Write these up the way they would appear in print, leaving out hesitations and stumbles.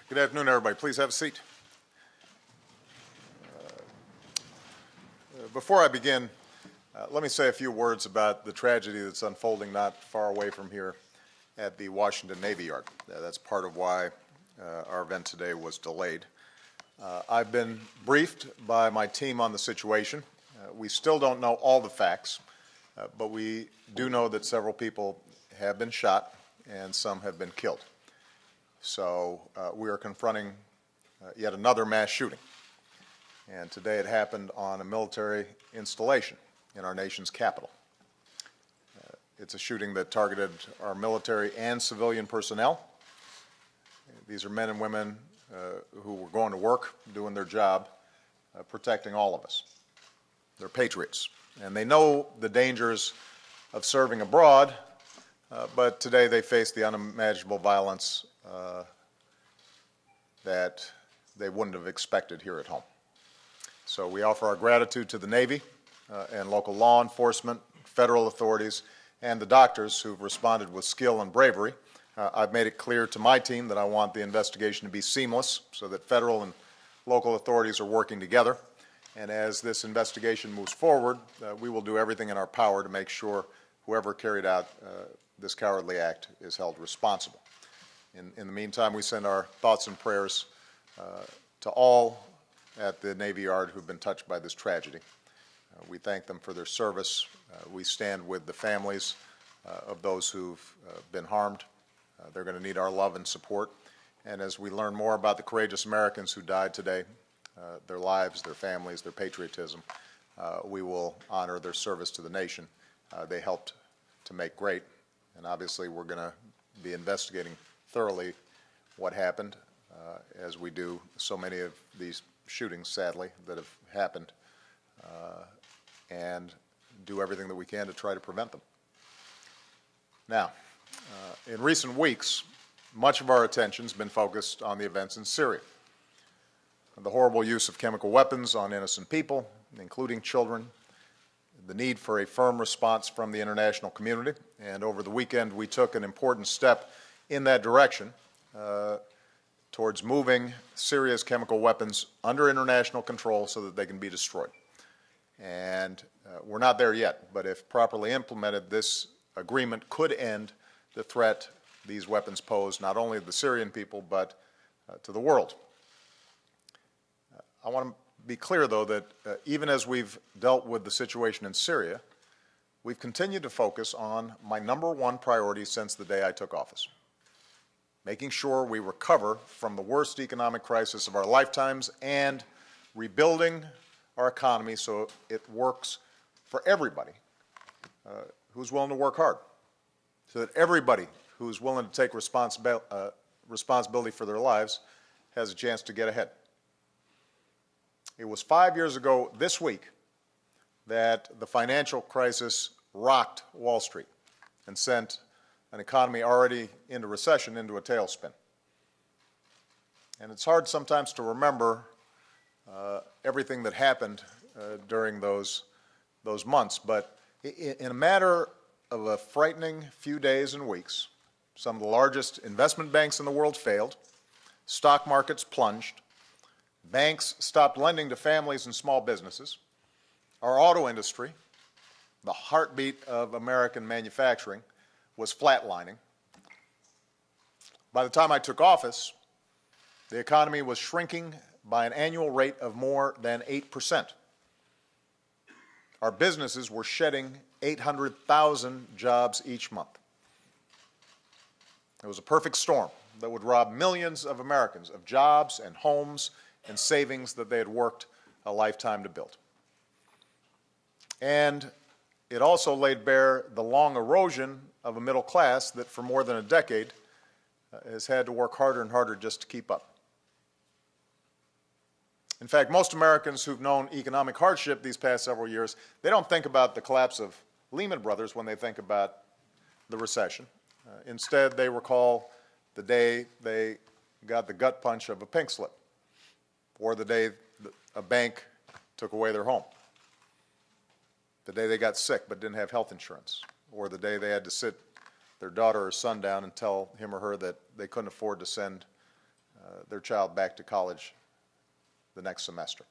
Good afternoon, everybody. Please have a seat. Before I begin, let me say a few words about the tragedy that's unfolding not far away from here at the Washington Navy Yard. That's part of why our event today was delayed. I've been briefed by my team on the situation. We still don't know all the facts, but we do know that several people have been shot and some have been killed. So we are confronting yet another mass shooting. And today it happened on a military installation in our nation's capital. It's a shooting that targeted our military and civilian personnel. These are men and women who were going to work, doing their job, protecting all of us. They're patriots, and they know the dangers of serving abroad, but today they face the unimaginable violence that they wouldn't have expected here at home. So we offer our gratitude to the Navy and local law enforcement, federal authorities, and the doctors who've responded with skill and bravery. I've made it clear to my team that I want the investigation to be seamless so that federal and local authorities are working together. And as this investigation moves forward, we will do everything in our power to make sure whoever carried out this cowardly act is held responsible. In the meantime, we send our thoughts and prayers to all at the Navy Yard who've been touched by this tragedy. We thank them for their service. We stand with the families of those who've been harmed. They're going to need our love and support. And as we learn more about the courageous Americans who died today, their lives, their families, their patriotism, we will honor their service to the nation. They helped to make great. And obviously we're going to be investigating thoroughly what happened, as we do so many of these shootings, sadly, that have happened, and do everything that we can to try to prevent them. Now, in recent weeks, much of our attention has been focused on the events in Syria. The horrible use of chemical weapons on innocent people, including children, the need for a firm response from the international community, and over the weekend we took an important step in that direction towards moving Syria's chemical weapons under international control so that they can be destroyed. And we're not there yet, but if properly implemented, this agreement could end the threat these weapons pose not only to the Syrian people, but to the world. I want to be clear, though, that even as we've dealt with the situation in Syria, we've continued to focus on my #1 priority since the day I took office: making sure we recover from the worst economic crisis of our lifetimes and rebuilding our economy so it works for everybody who's willing to work hard, so that everybody who's willing to take responsibility for their lives has a chance to get ahead. It was 5 years ago this week that the financial crisis rocked Wall Street and sent an economy already into recession into a tailspin. And it's hard sometimes to remember everything that happened during those months, but in a matter of a frightening few days and weeks, some of the largest investment banks in the world failed, stock markets plunged, banks stopped lending to families and small businesses, our auto industry, the heartbeat of American manufacturing, was flatlining. By the time I took office, the economy was shrinking by an annual rate of more than 8%. Our businesses were shedding 800,000 jobs each month. It was a perfect storm that would rob millions of Americans of jobs and homes and savings that they had worked a lifetime to build. And it also laid bare the long erosion of a middle class that for more than a decade has had to work harder and harder just to keep up. In fact, most Americans who've known economic hardship these past several years, they don't think about the collapse of Lehman Brothers when they think about the recession. Instead, they recall the day they got the gut punch of a pink slip, or the day a bank took away their home, the day they got sick but didn't have health insurance, or the day they had to sit their daughter or son down and tell him or her that they couldn't afford to send their child back to college the next semester.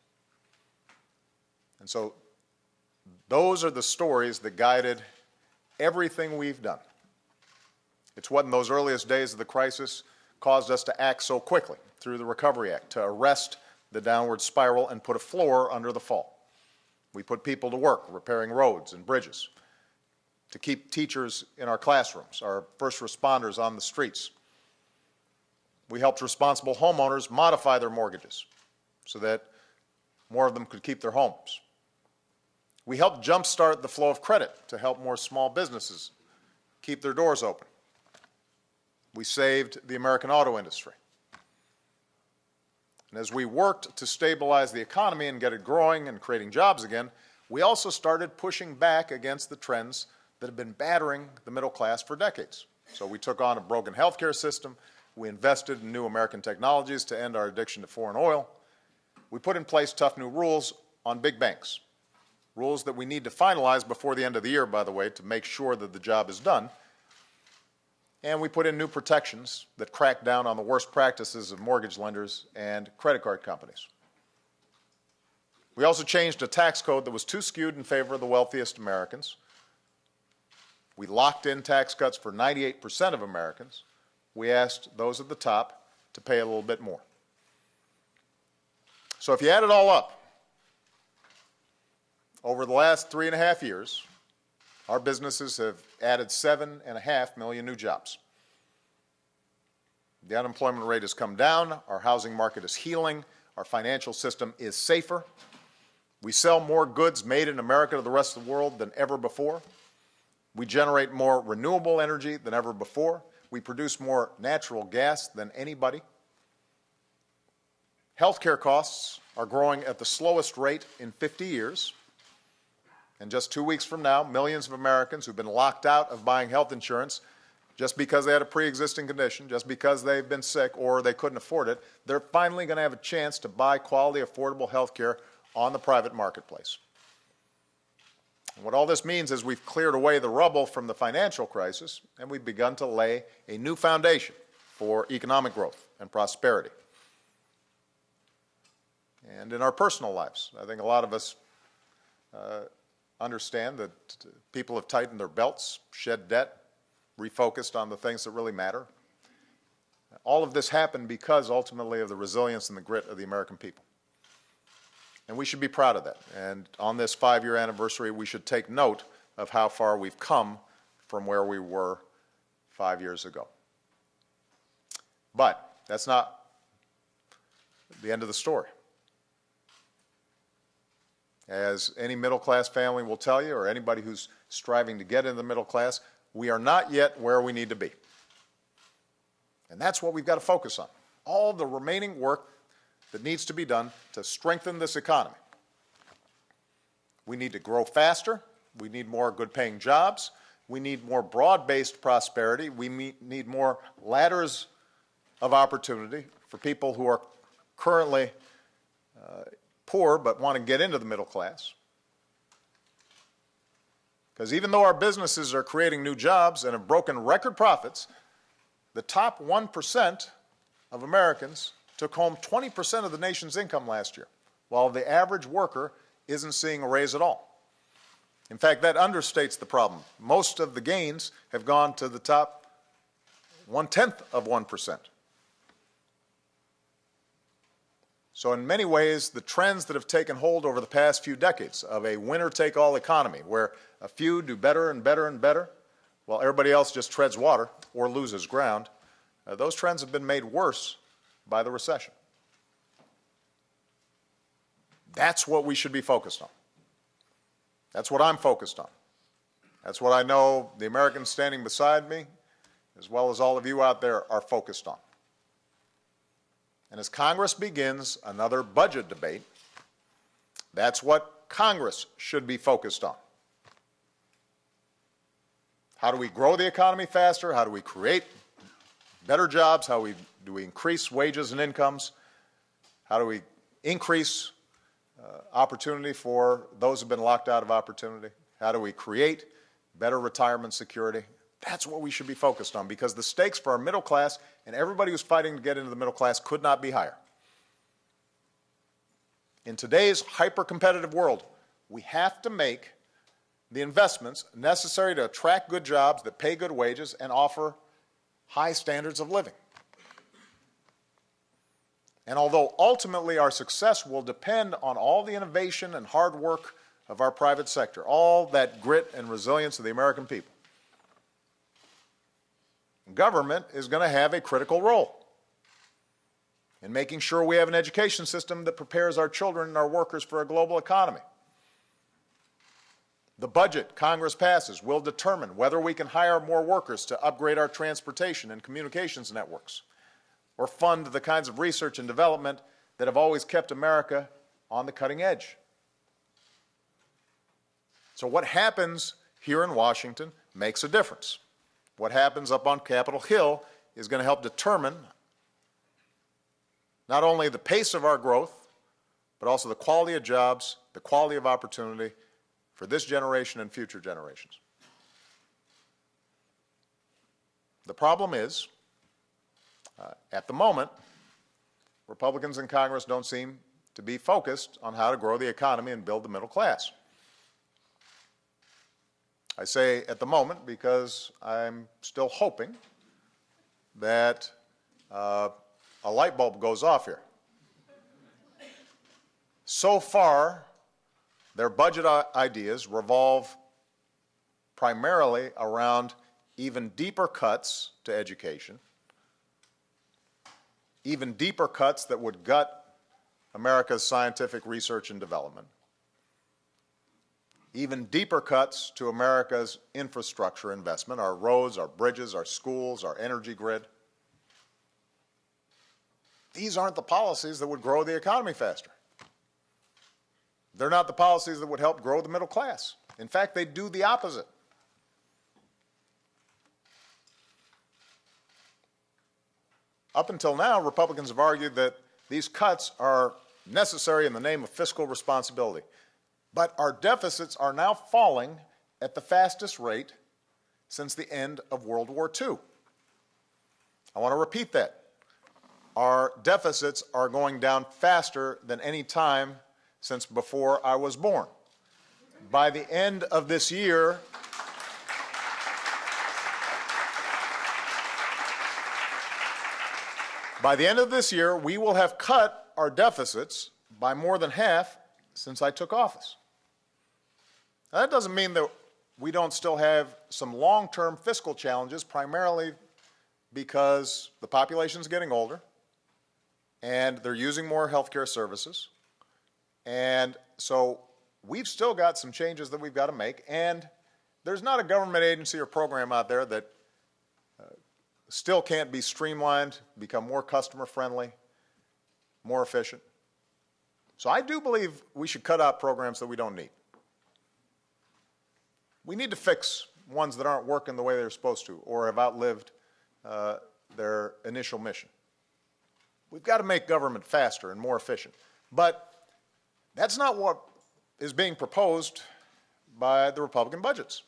And so those are the stories that guided everything we've done. It's what in those earliest days of the crisis caused us to act so quickly through the Recovery Act to arrest the downward spiral and put a floor under the fall. We put people to work repairing roads and bridges, to keep teachers in our classrooms, our first responders on the streets. We helped responsible homeowners modify their mortgages so that more of them could keep their homes. We helped jumpstart the flow of credit to help more small businesses keep their doors open. We saved the American auto industry. And as we worked to stabilize the economy and get it growing and creating jobs again, we also started pushing back against the trends that have been battering the middle class for decades. So we took on a broken healthcare system. We invested in new American technologies to end our addiction to foreign oil. We put in place tough new rules on big banks, rules that we need to finalize before the end of the year, by the way, to make sure that the job is done. And we put in new protections that crack down on the worst practices of mortgage lenders and credit card companies. We also changed a tax code that was too skewed in favor of the wealthiest Americans. We locked in tax cuts for 98% of Americans. We asked those at the top to pay a little bit more. So if you add it all up, over the last 3.5 years, our businesses have added 7.5 million new jobs. The unemployment rate has come down, our housing market is healing, our financial system is safer. We sell more goods made in America to the rest of the world than ever before. We generate more renewable energy than ever before. We produce more natural gas than anybody. Healthcare costs are growing at the slowest rate in 50 years. And just 2 weeks from now, millions of Americans who've been locked out of buying health insurance just because they had a pre-existing condition, just because they've been sick or they couldn't afford it, they're finally going to have a chance to buy quality, affordable health care on the private marketplace. And what all this means is we've cleared away the rubble from the financial crisis, and we've begun to lay a new foundation for economic growth and prosperity. And in our personal lives, I think a lot of us understand that people have tightened their belts, shed debt, refocused on the things that really matter. All of this happened because, ultimately, of the resilience and the grit of the American people. And we should be proud of that. And on this 5-year anniversary, we should take note of how far we've come from where we were 5 years ago. But that's not the end of the story. As any middle-class family will tell you, or anybody who's striving to get into the middle class, we are not yet where we need to be. And that's what we've got to focus on. All the remaining work that needs to be done to strengthen this economy. We need to grow faster. We need more good-paying jobs. We need more broad-based prosperity. We need more ladders of opportunity for people who are currently poor but want to get into the middle class. Because even though our businesses are creating new jobs and have broken record profits, the top 1% of Americans took home 20% of the nation's income last year, while the average worker isn't seeing a raise at all. In fact, that understates the problem. Most of the gains have gone to the top 1/10 of 1%. So in many ways, the trends that have taken hold over the past few decades of a winner-take-all economy, where a few do better and better and better, while everybody else just treads water or loses ground, those trends have been made worse by the recession. That's what we should be focused on. That's what I'm focused on. That's what I know the Americans standing beside me, as well as all of you out there, are focused on. And as Congress begins another budget debate, that's what Congress should be focused on. How do we grow the economy faster? How do we create better jobs? How do we increase wages and incomes? How do we increase opportunity for those who have been locked out of opportunity? How do we create better retirement security? That's what we should be focused on, because the stakes for our middle class and everybody who's fighting to get into the middle class could not be higher. In today's hyper-competitive world, we have to make the investments necessary to attract good jobs that pay good wages and offer high standards of living. And although ultimately our success will depend on all the innovation and hard work of our private sector, all that grit and resilience of the American people, government is going to have a critical role in making sure we have an education system that prepares our children and our workers for a global economy. The budget Congress passes will determine whether we can hire more workers to upgrade our transportation and communications networks, or fund the kinds of research and development that have always kept America on the cutting edge. So what happens here in Washington makes a difference. What happens up on Capitol Hill is going to help determine not only the pace of our growth, but also the quality of jobs, the quality of opportunity for this generation and future generations. The problem is, at the moment, Republicans in Congress don't seem to be focused on how to grow the economy and build the middle class. I say at the moment because I'm still hoping that a light bulb goes off here. So far, their budget ideas revolve primarily around even deeper cuts to education, even deeper cuts that would gut America's scientific research and development, even deeper cuts to America's infrastructure investment, our roads, our bridges, our schools, our energy grid. These aren't the policies that would grow the economy faster. They're not the policies that would help grow the middle class. In fact, they do the opposite. Up until now, Republicans have argued that these cuts are necessary in the name of fiscal responsibility. But our deficits are now falling at the fastest rate since the end of World War II. I want to repeat that. Our deficits are going down faster than any time since before I was born. By the end of this year, we will have cut our deficits by more than half since I took office. Now, that doesn't mean that we don't still have some long-term fiscal challenges, primarily because the population is getting older and they're using more healthcare services. And so we've still got some changes that we've got to make, and there's not a government agency or program out there that still can't be streamlined, become more customer-friendly, more efficient. So I do believe we should cut out programs that we don't need. We need to fix ones that aren't working the way they're supposed to or have outlived their initial mission. We've got to make government faster and more efficient. But that's not what is being proposed by the Republican budgets.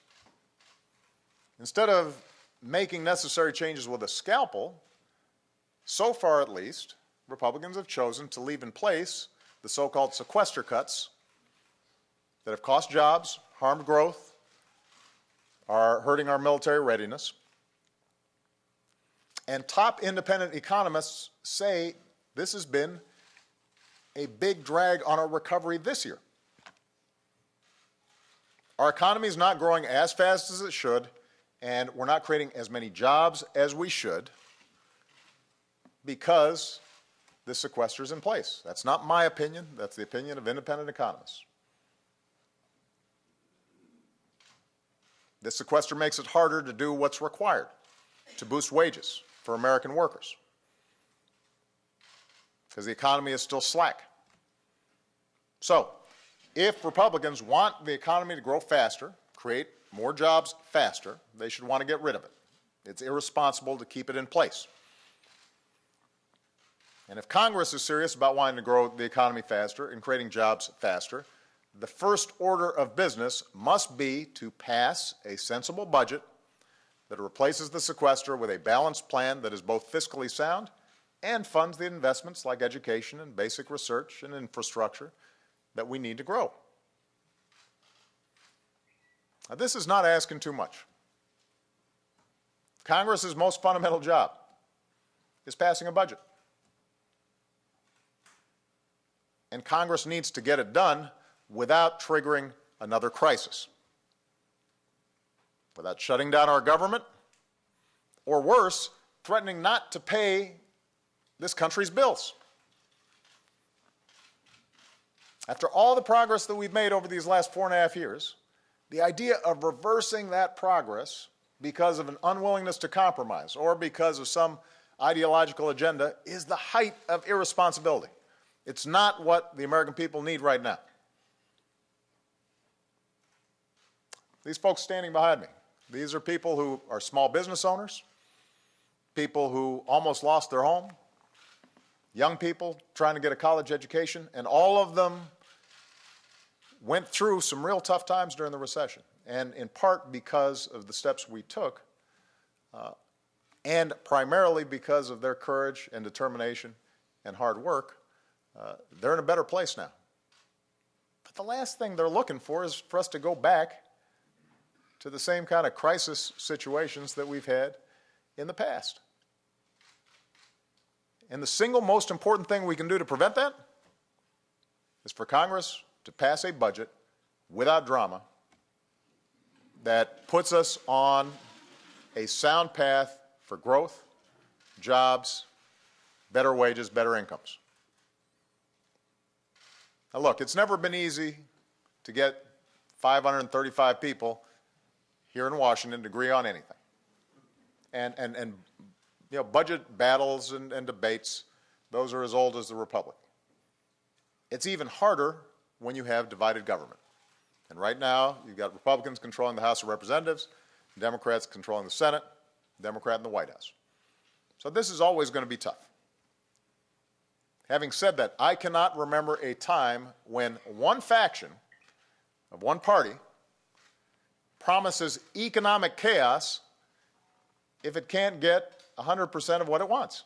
Instead of making necessary changes with a scalpel, so far at least, Republicans have chosen to leave in place the so-called sequester cuts that have cost jobs, harmed growth, are hurting our military readiness. And top independent economists say this has been a big drag on our recovery this year. Our economy is not growing as fast as it should, and we're not creating as many jobs as we should because this sequester is in place. That's not my opinion. That's the opinion of independent economists. This sequester makes it harder to do what's required to boost wages for American workers because the economy is still slack. So, if Republicans want the economy to grow faster, create more jobs faster, they should want to get rid of it. It's irresponsible to keep it in place. And if Congress is serious about wanting to grow the economy faster and creating jobs faster, the first order of business must be to pass a sensible budget that replaces the sequester with a balanced plan that is both fiscally sound and funds the investments like education and basic research and infrastructure that we need to grow. Now, this is not asking too much. Congress's most fundamental job is passing a budget. And Congress needs to get it done without triggering another crisis, without shutting down our government, or worse, threatening not to pay this country's bills. After all the progress that we've made over these last 4.5 years, the idea of reversing that progress because of an unwillingness to compromise or because of some ideological agenda is the height of irresponsibility. It's not what the American people need right now. These folks standing behind me, these are people who are small business owners, people who almost lost their home, young people trying to get a college education, and all of them went through some real tough times during the recession. And in part because of the steps we took, and primarily because of their courage and determination and hard work, they're in a better place now. But the last thing they're looking for is for us to go back to the same kind of crisis situations that we've had in the past. And the single most important thing we can do to prevent that is for Congress to pass a budget without drama that puts us on a sound path for growth, jobs, better wages, better incomes. Now look, it's never been easy to get 535 people here in Washington to agree on anything. And you know, budget battles and debates, those are as old as the Republic. It's even harder when you have divided government. And right now, you've got Republicans controlling the House of Representatives, Democrats controlling the Senate, Democrat in the White House. So this is always going to be tough. Having said that, I cannot remember a time when one faction of one party promises economic chaos if it can't get 100% of what it wants.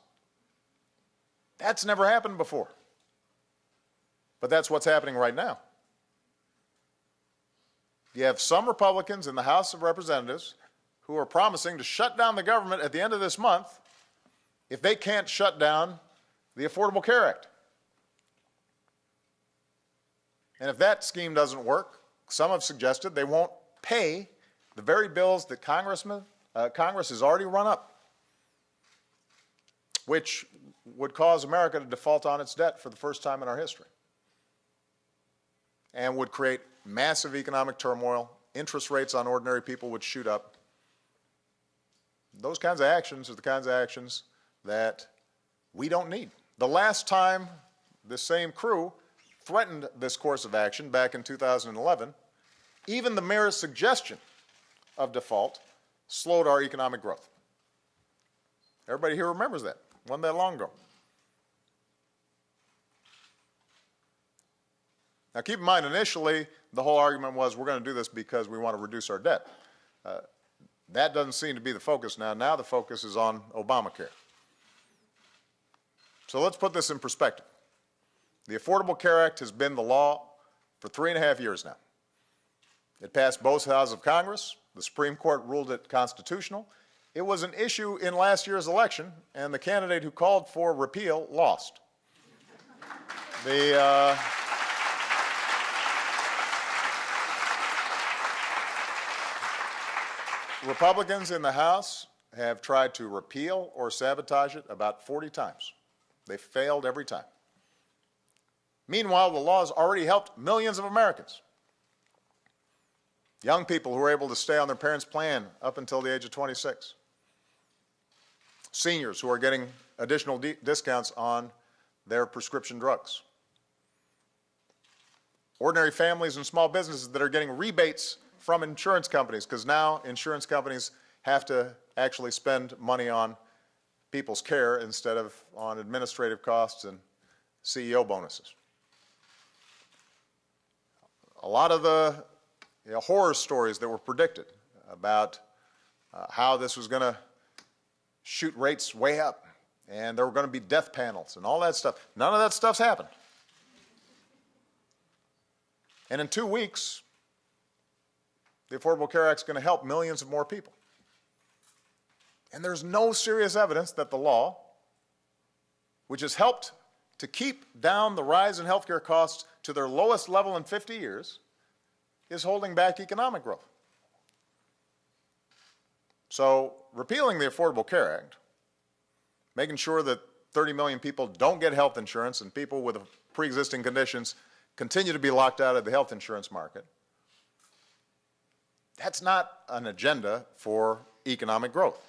That's never happened before. But that's what's happening right now. You have some Republicans in the House of Representatives who are promising to shut down the government at the end of this month if they can't shut down the Affordable Care Act. And if that scheme doesn't work, some have suggested they won't pay the very bills that Congress has already run up, which would cause America to default on its debt for the first time in our history, and would create massive economic turmoil. Interest rates on ordinary people would shoot up. Those kinds of actions are the kinds of actions that we don't need. The last time this same crew threatened this course of action back in 2011, even the merest suggestion of default slowed our economic growth. Everybody here remembers that. Wasn't that long ago. Now keep in mind, initially, the whole argument was we're going to do this because we want to reduce our debt. That doesn't seem to be the focus now. Now the focus is on Obamacare. So let's put this in perspective. The Affordable Care Act has been the law for 3.5 years now. It passed both houses of Congress. The Supreme Court ruled it constitutional. It was an issue in last year's election, and the candidate who called for repeal lost. Republicans in the House have tried to repeal or sabotage it about 40 times. They failed every time. Meanwhile, the law has already helped millions of Americans. Young people who are able to stay on their parents' plan up until the age of 26. Seniors who are getting additional discounts on their prescription drugs. Ordinary families and small businesses that are getting rebates from insurance companies, because now insurance companies have to actually spend money on people's care instead of on administrative costs and CEO bonuses. A lot of the horror stories that were predicted about how this was going to shoot rates way up, and there were going to be death panels and all that stuff. None of that stuff's happened. And in 2 weeks, the Affordable Care Act is going to help millions of more people. And there's no serious evidence that the law, which has helped to keep down the rise in health care costs to their lowest level in 50 years, is holding back economic growth. So repealing the Affordable Care Act, making sure that 30 million people don't get health insurance and people with pre-existing conditions continue to be locked out of the health insurance market, that's not an agenda for economic growth.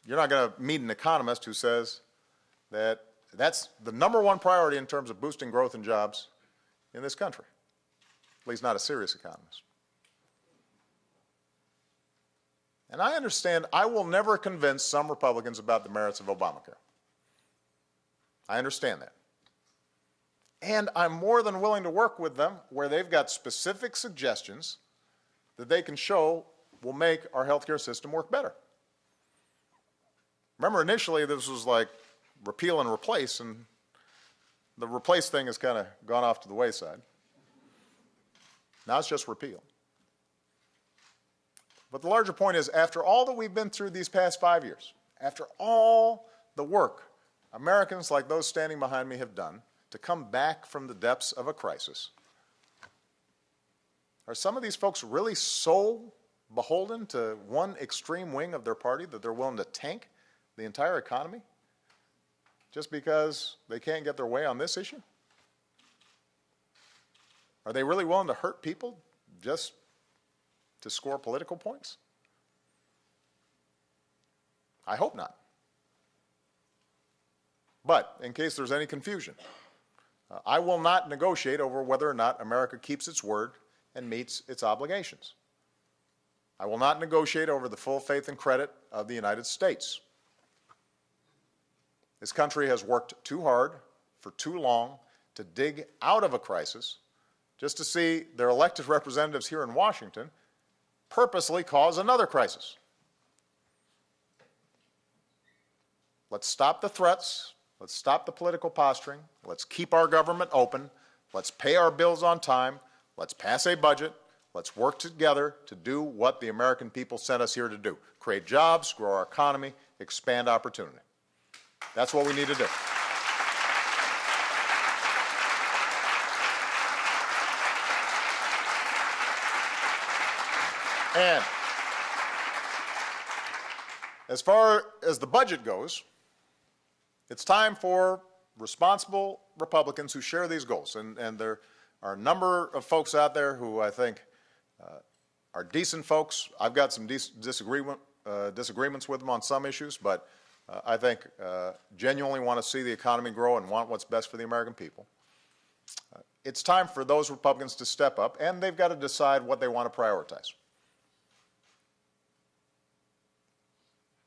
You're not going to meet an economist who says that that's the #1 priority in terms of boosting growth and jobs in this country, at least not a serious economist. And I understand I will never convince some Republicans about the merits of Obamacare. I understand that. And I'm more than willing to work with them where they've got specific suggestions that they can show will make our healthcare system work better. Remember, initially this was like repeal and replace, and the replace thing has kind of gone off to the wayside. Now it's just repeal. But the larger point is, after all that we've been through these past 5 years, after all the work Americans like those standing behind me have done to come back from the depths of a crisis, are some of these folks really so beholden to one extreme wing of their party that they're willing to tank the entire economy just because they can't get their way on this issue? Are they really willing to hurt people just to score political points? I hope not. But in case there's any confusion, I will not negotiate over whether or not America keeps its word and meets its obligations. I will not negotiate over the full faith and credit of the United States. This country has worked too hard for too long to dig out of a crisis just to see their elected representatives here in Washington purposely cause another crisis. Let's stop the threats. Let's stop the political posturing. Let's keep our government open. Let's pay our bills on time. Let's pass a budget. Let's work together to do what the American people sent us here to do: create jobs, grow our economy, expand opportunity. That's what we need to do. And as far as the budget goes, it's time for responsible Republicans who share these goals. And there are a number of folks out there who I think are decent folks. I've got some disagreements with them on some issues, but I think genuinely want to see the economy grow and want what's best for the American people. It's time for those Republicans to step up, and they've got to decide what they want to prioritize.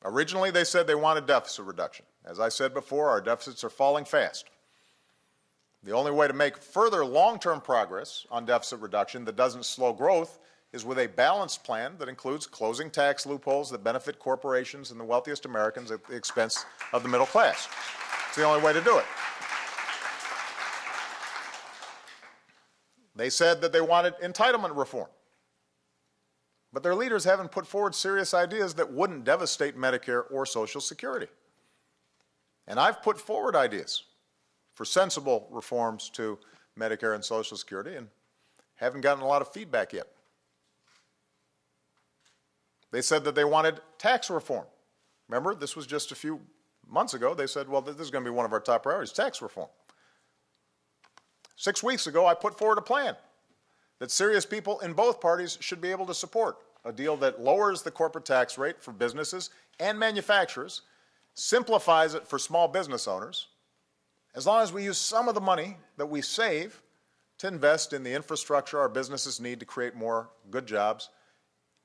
Originally, they said they wanted deficit reduction. As I said before, our deficits are falling fast. The only way to make further long-term progress on deficit reduction that doesn't slow growth is with a balanced plan that includes closing tax loopholes that benefit corporations and the wealthiest Americans at the expense of the middle class. It's the only way to do it. They said that they wanted entitlement reform. But their leaders haven't put forward serious ideas that wouldn't devastate Medicare or Social Security. And I've put forward ideas for sensible reforms to Medicare and Social Security and haven't gotten a lot of feedback yet. They said that they wanted tax reform. Remember, this was just a few months ago. They said, well, this is going to be one of our top priorities, tax reform. 6 weeks ago, I put forward a plan that serious people in both parties should be able to support, a deal that lowers the corporate tax rate for businesses and manufacturers, simplifies it for small business owners, as long as we use some of the money that we save to invest in the infrastructure our businesses need to create more good jobs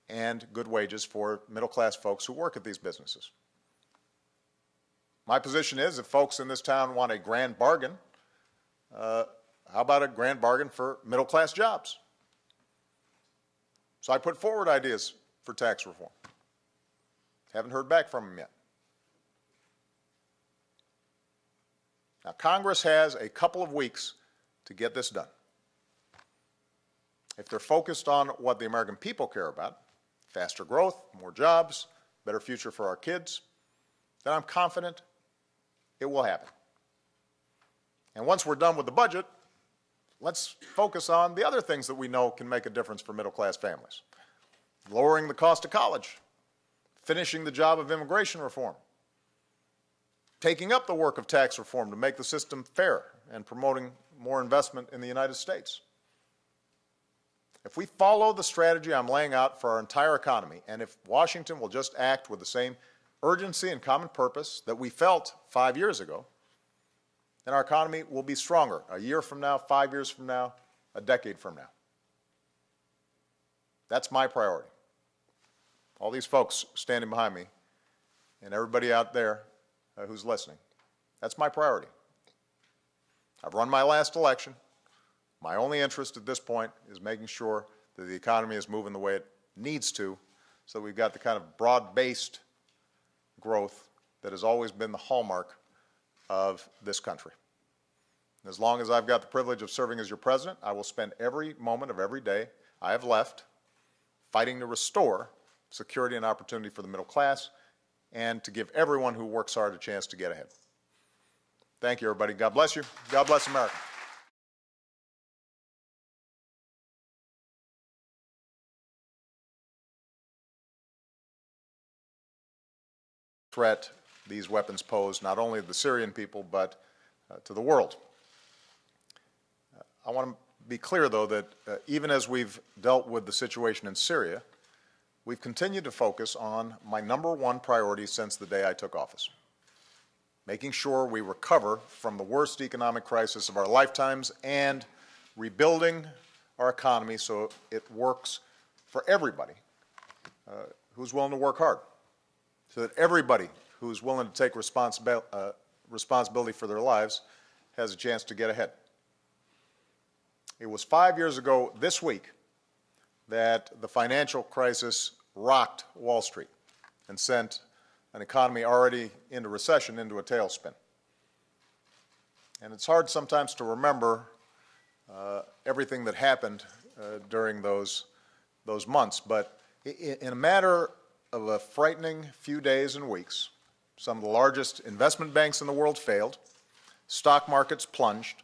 and good wages for middle-class folks who work at these businesses. My position is, if folks in this town want a grand bargain, how about a grand bargain for middle-class jobs? So I put forward ideas for tax reform. Haven't heard back from them yet. Now, Congress has a couple of weeks to get this done. If they're focused on what the American people care about, faster growth, more jobs, better future for our kids, then I'm confident it will happen. And once we're done with the budget, let's focus on the other things that we know can make a difference for middle-class families. Lowering the cost of college, finishing the job of immigration reform, taking up the work of tax reform to make the system fair and promoting more investment in the United States. If we follow the strategy I'm laying out for our entire economy, and if Washington will just act with the same urgency and common purpose that we felt 5 years ago, then our economy will be stronger a year from now, 5 years from now, a decade from now. That's my priority. All these folks standing behind me and everybody out there who's listening, that's my priority. I've run my last election. My only interest at this point is making sure that the economy is moving the way it needs to, so we've got the kind of broad-based growth that has always been the hallmark of this country. And as long as I've got the privilege of serving as your president, I will spend every moment of every day I have left fighting to restore security and opportunity for the middle class and to give everyone who works hard a chance to get ahead. Thank you, everybody. God bless you. God bless America. Threat these weapons pose not only to the Syrian people but to the world. I want to be clear, though, that even as we've dealt with the situation in Syria, we've continued to focus on my number one priority since the day I took office: making sure we recover from the worst economic crisis of our lifetimes and rebuilding our economy so it works for everybody who's willing to work hard, so that everybody who's willing to take responsibility for their lives has a chance to get ahead. It was 5 years ago this week that the financial crisis rocked Wall Street and sent an economy already into recession into a tailspin. And it's hard sometimes to remember everything that happened during those months, but in a matter of a frightening few days and weeks, some of the largest investment banks in the world failed, stock markets plunged,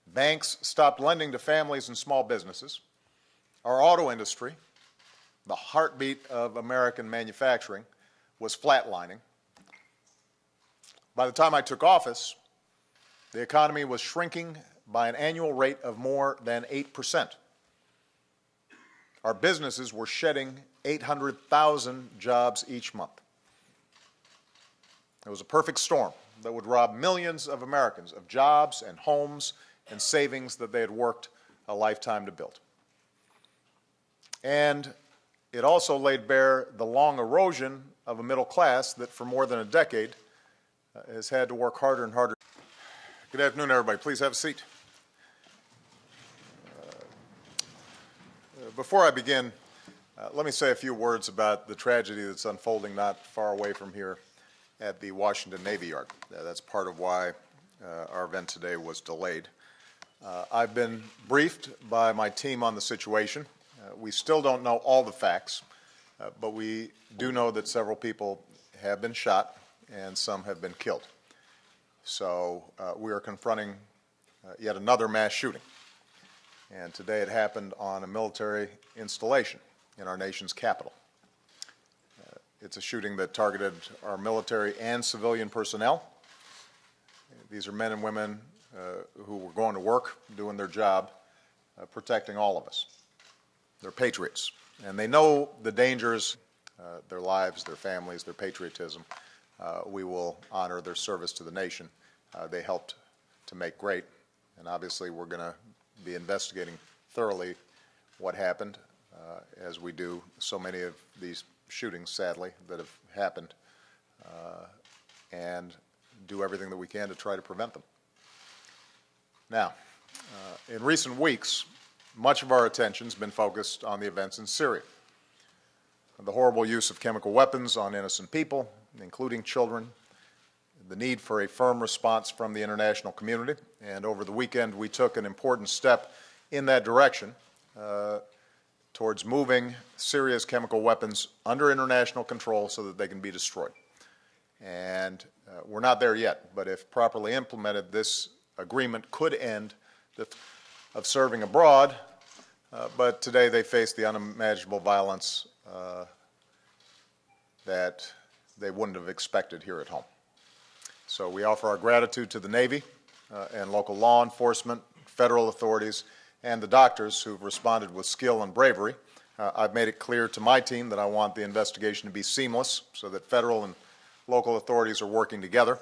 banks stopped lending to families and small businesses, our auto industry, the heartbeat of American manufacturing, was flatlining. By the time I took office, the economy was shrinking by an annual rate of more than 8%. Our businesses were shedding 800,000 jobs each month. It was a perfect storm that would rob millions of Americans of jobs and homes and savings that they had worked a lifetime to build. And it also laid bare the long erosion of a middle class that for more than a decade has had to work harder and harder. Good afternoon, everybody. Please have a seat. Before I begin, let me say a few words about the tragedy that's unfolding not far away from here at the Washington Navy Yard. That's part of why our event today was delayed. I've been briefed by my team on the situation. We still don't know all the facts, but we do know that several people have been shot and some have been killed. So we are confronting yet another mass shooting. And today it happened on a military installation in our nation's capital. It's a shooting that targeted our military and civilian personnel. These are men and women who were going to work, doing their job, protecting all of us. They're patriots, and they know the dangers, their lives, their families, their patriotism. We will honor their service to the nation. They helped to make great, and obviously we're going to be investigating thoroughly what happened, as we do so many of these shootings, sadly, that have happened, and do everything that we can to try to prevent them. Now, in recent weeks, much of our attention has been focused on the events in Syria. the horrible use of chemical weapons on innocent people, including children, the need for a firm response from the international community. And over the weekend, we took an important step in that direction towards moving Syria's chemical weapons under international control so that they can be destroyed. And we're not there yet, but if properly implemented, this agreement could end of serving abroad, but today they face the unimaginable violence that they wouldn't have expected here at home. So we offer our gratitude to the Navy and local law enforcement, federal authorities, and the doctors who've responded with skill and bravery. I've made it clear to my team that I want the investigation to be seamless so that federal and local authorities are working together.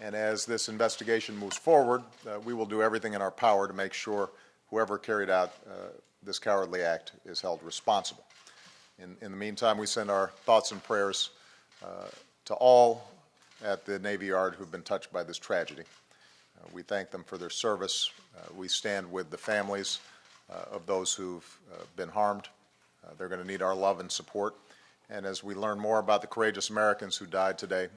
And as this investigation moves forward, we will do everything in our power to make sure whoever carried out this cowardly act is held responsible. In the meantime, we send our thoughts and prayers to all at the Navy Yard who've been touched by this tragedy. We thank them for their service. We stand with the families of those who've been harmed. They're going to need our love and support. And as we learn more about the courageous Americans who died today,